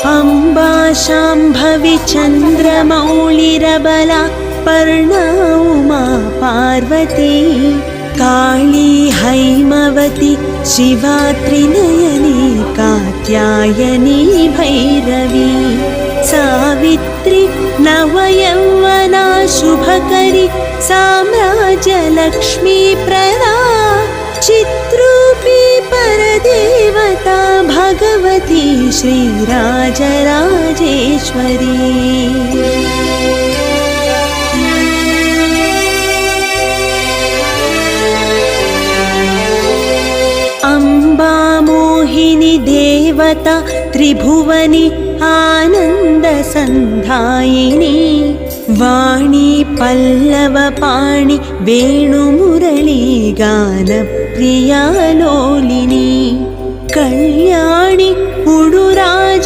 अम्बा शाम्भवी चन्द्रमौळिरबला पर्णा उमा पार्वती काली हैमवती शिवा त्रिनयनी कात्यायनी भैरवी सावित्री नवयौवना शुभकरी साम्राज्यलक्ष्मी प्रदा चित्रूपी परदेवता भगवती श्रीराजराजेश्वरी। अम्बा मोहिनी देवता त्रिभुवनी आनन्दसन्धायिनी वाणी पल्लवपाणि वेणुमुरली गानप्रिया लोलिनी कल्याणी उडुराज